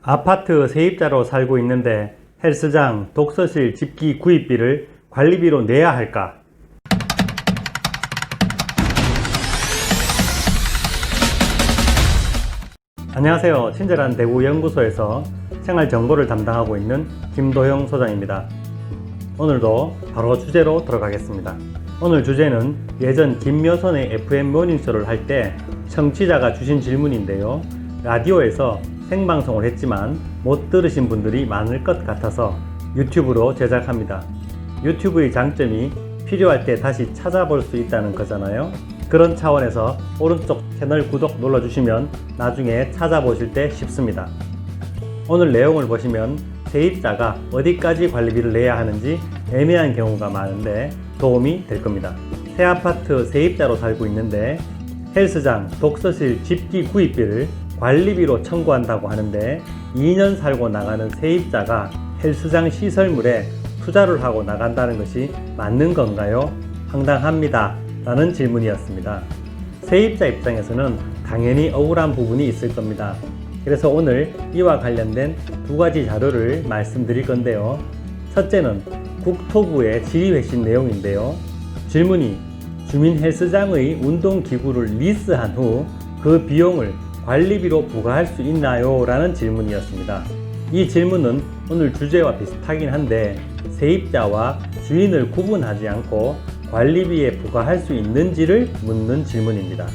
아파트 세입자로 살고 있는데 헬스장, 독서실 집기 구입비를 관리비로 내야 할까? 안녕하세요. 친절한 대구 연구소에서 생활정보를 담당하고 있는 김도형 소장입니다. 오늘도 바로 주제로 들어가겠습니다. 오늘 주제는 예전 김여선의 FM 모닝쇼를 할 때 청취자가 주신 질문인데요. 라디오에서 생방송을 했지만 못 들으신 분들이 많을 것 같아서 유튜브로 제작합니다. 유튜브의 장점이 필요할 때 다시 찾아볼 수 있다는 거잖아요. 그런 차원에서 오른쪽 채널 구독 눌러주시면 나중에 찾아보실 때 쉽습니다. 오늘 내용을 보시면 세입자가 어디까지 관리비를 내야 하는지 애매한 경우가 많은데 도움이 될 겁니다. 새 아파트 세입자로 살고 있는데 헬스장, 독서실 집기 구입비를 관리비로 청구한다고 하는데 2년 살고 나가는 세입자가 헬스장 시설물에 투자를 하고 나간다는 것이 맞는 건가요? 황당합니다. 라는 질문이었습니다. 세입자 입장에서는 당연히 억울한 부분이 있을 겁니다. 그래서 오늘 이와 관련된 두 가지 자료를 말씀드릴 건데요. 첫째는 국토부의 질의회신 내용인데요. 질문이 주민 헬스장의 운동기구를 리스한 후 그 비용을 관리비로 부과할 수 있나요? 라는 질문이었습니다. 이 질문은 오늘 주제와 비슷하긴 한데 세입자와 주인을 구분하지 않고 관리비에 부과할 수 있는지를 묻는 질문입니다.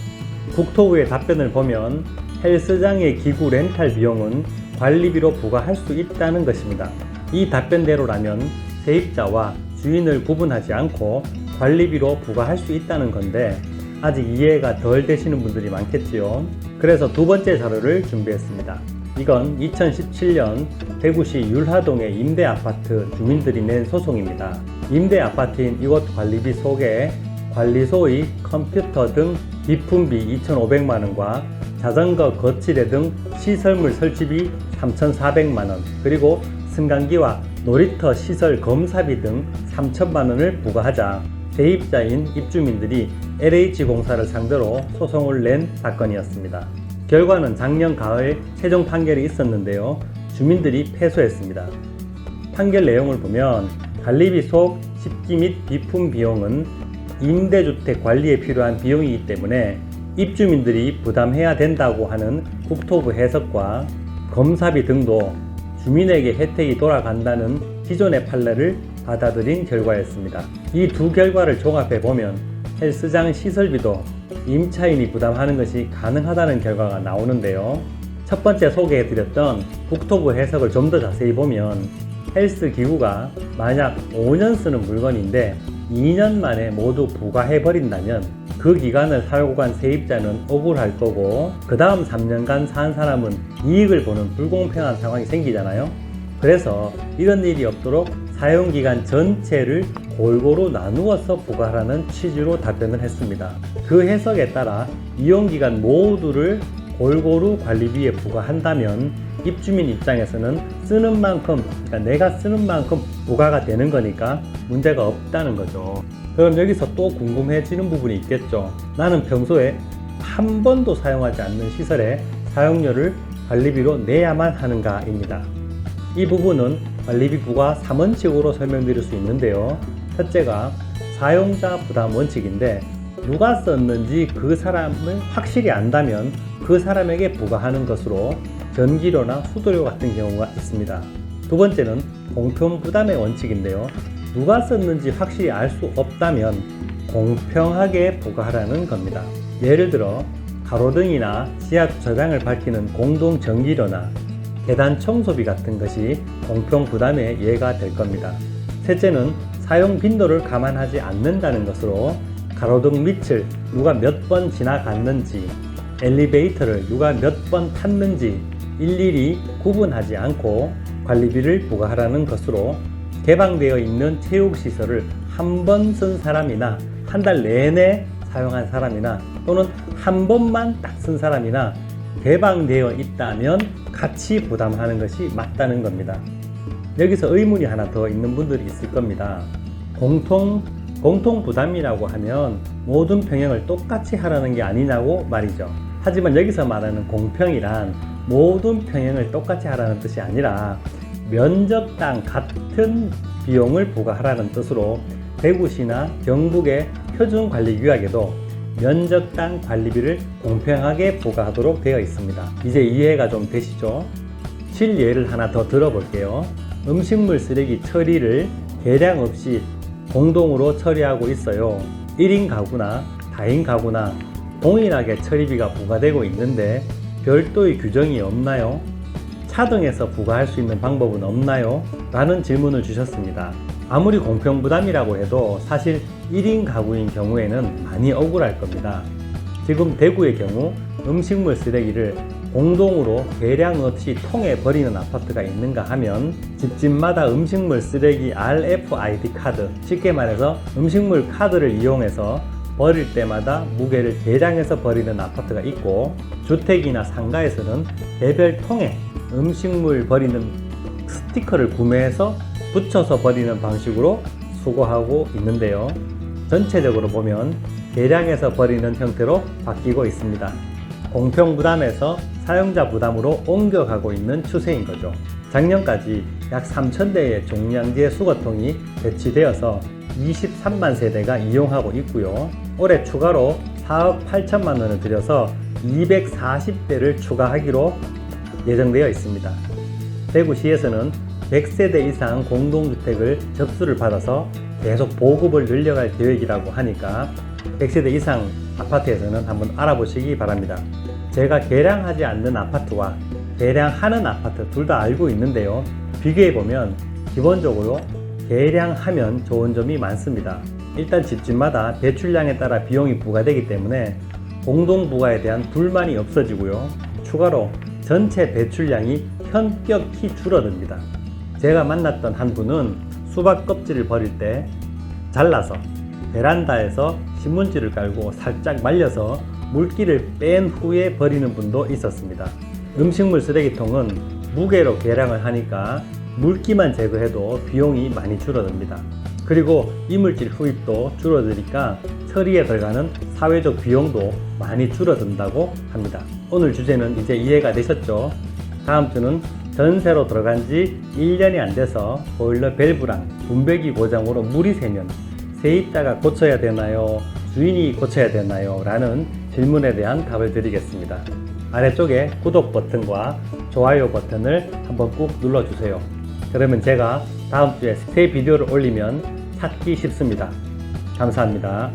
국토부의 답변을 보면 헬스장의 기구 렌탈 비용은 관리비로 부과할 수 있다는 것입니다. 이 답변대로라면 세입자와 주인을 구분하지 않고 관리비로 부과할 수 있다는 건데 아직 이해가 덜 되시는 분들이 많겠지요. 그래서 두 번째 자료를 준비했습니다. 이건 2017년 대구시 율하동의 임대아파트 주민들이 낸 소송입니다. 임대아파트인 이곳 관리비 속에 관리소의 컴퓨터 등 비품비 2,500만원과 자전거 거치대 등 시설물 설치비 3,400만원 그리고 승강기와 놀이터 시설 검사비 등 3,000만원을 부과하자 세입자인 입주민들이 LH공사를 상대로 소송을 낸 사건이었습니다. 결과는 작년 가을 최종 판결이 있었는데요. 주민들이 패소했습니다. 판결 내용을 보면 관리비 속 집기 및 비품 비용은 임대주택 관리에 필요한 비용이기 때문에 입주민들이 부담해야 된다고 하는 국토부 해석과 검사비 등도 주민에게 혜택이 돌아간다는 기존의 판례를 받아들인 결과였습니다. 이 두 결과를 종합해 보면 헬스장 시설비도 임차인이 부담하는 것이 가능하다는 결과가 나오는데요. 첫 번째 소개해드렸던 국토부 해석을 좀 더 자세히 보면 헬스 기구가 만약 5년 쓰는 물건인데 2년 만에 모두 부과해버린다면 그 기간을 살고 간 세입자는 억울할 거고 그 다음 3년간 산 사람은 이익을 보는 불공평한 상황이 생기잖아요. 그래서 이런 일이 없도록 사용기간 전체를 골고루 나누어서 부과하라는 취지로 답변을 했습니다. 그 해석에 따라 이용기간 모두를 골고루 관리비에 부과한다면 입주민 입장에서는 쓰는 만큼, 그러니까 내가 쓰는 만큼 부과가 되는 거니까 문제가 없다는 거죠. 그럼 여기서 또 궁금해지는 부분이 있겠죠. 나는 평소에 한 번도 사용하지 않는 시설에 사용료를 관리비로 내야만 하는가입니다. 이 부분은 관리비 부과 3원칙으로 설명드릴 수 있는데요. 첫째가 사용자 부담 원칙인데 누가 썼는지 그 사람을 확실히 안다면 그 사람에게 부과하는 것으로 전기료나 수도료 같은 경우가 있습니다. 두 번째는 공평 부담의 원칙인데요. 누가 썼는지 확실히 알 수 없다면 공평하게 부과하라는 겁니다. 예를 들어 가로등이나 지하 주차장을 밝히는 공동 전기료나 계단 청소비 같은 것이 공평 부담에 예가 될 겁니다. 셋째는 사용 빈도를 감안하지 않는다는 것으로 가로등 밑을 누가 몇 번 지나갔는지 엘리베이터를 누가 몇 번 탔는지 일일이 구분하지 않고 관리비를 부과하라는 것으로 개방되어 있는 체육시설을 한 번 쓴 사람이나 한 달 내내 사용한 사람이나 또는 한 번만 딱 쓴 사람이나 개방되어 있다면 같이 부담하는 것이 맞다는 겁니다. 여기서 의문이 하나 더 있는 분들이 있을 겁니다. 공통 부담이라고 하면 모든 병행을 똑같이 하라는 게 아니냐고 말이죠. 하지만 여기서 말하는 공평이란 모든 평형을 똑같이 하라는 뜻이 아니라 면적당 같은 비용을 부과하라는 뜻으로 대구시나 경북의 표준관리규약에도 면적당 관리비를 공평하게 부과하도록 되어 있습니다. 이제 이해가 좀 되시죠? 실예를 하나 더 들어볼게요. 음식물 쓰레기 처리를 계량 없이 공동으로 처리하고 있어요. 1인 가구나 다인 가구나 동일하게 처리비가 부과되고 있는데 별도의 규정이 없나요? 차등해서 부과할 수 있는 방법은 없나요? 라는 질문을 주셨습니다. 아무리 공평부담이라고 해도 사실 1인 가구인 경우에는 많이 억울할 겁니다. 지금 대구의 경우 음식물 쓰레기를 공동으로 계량 없이 통에 버리는 아파트가 있는가 하면 집집마다 음식물 쓰레기 RFID 카드, 쉽게 말해서 음식물 카드를 이용해서 버릴 때마다 무게를 계량해서 버리는 아파트가 있고, 주택이나 상가에서는 개별 통에 음식물 버리는 스티커를 구매해서 붙여서 버리는 방식으로 수거하고 있는데요. 전체적으로 보면 계량해서 버리는 형태로 바뀌고 있습니다. 공평부담에서 사용자 부담으로 옮겨가고 있는 추세인 거죠. 작년까지 약 3,000대의 종량제 수거통이 배치되어서 23만 세대가 이용하고 있고요. 올해 추가로 4억 8천만 원을 들여서 240대를 추가하기로 예정되어 있습니다. 대구시에서는 100세대 이상 공동주택을 접수를 받아서 계속 보급을 늘려갈 계획이라고 하니까 100세대 이상 아파트에서는 한번 알아보시기 바랍니다. 제가 계량하지 않는 아파트와 계량하는 아파트 둘 다 알고 있는데요. 비교해보면 기본적으로 계량하면 좋은 점이 많습니다. 일단 집집마다 배출량에 따라 비용이 부과되기 때문에 공동부과에 대한 불만이 없어지고요. 추가로 전체 배출량이 현격히 줄어듭니다. 제가 만났던 한 분은 수박 껍질을 버릴 때 잘라서 베란다에서 신문지를 깔고 살짝 말려서 물기를 뺀 후에 버리는 분도 있었습니다. 음식물 쓰레기통은 무게로 계량을 하니까 물기만 제거해도 비용이 많이 줄어듭니다. 그리고 이물질 후입도 줄어드니까 처리에 들어가는 사회적 비용도 많이 줄어든다고 합니다. 오늘 주제는 이제 이해가 되셨죠? 다음 주는 전세로 들어간 지 1년이 안 돼서 보일러 밸브랑 분배기 고장으로 물이 새면 세입자가 고쳐야 되나요? 주인이 고쳐야 되나요? 라는 질문에 대한 답을 드리겠습니다. 아래쪽에 구독 버튼과 좋아요 버튼을 한번 꾹 눌러주세요. 그러면 제가 다음 주에 새 비디오를 올리면 찾기 쉽습니다. 감사합니다.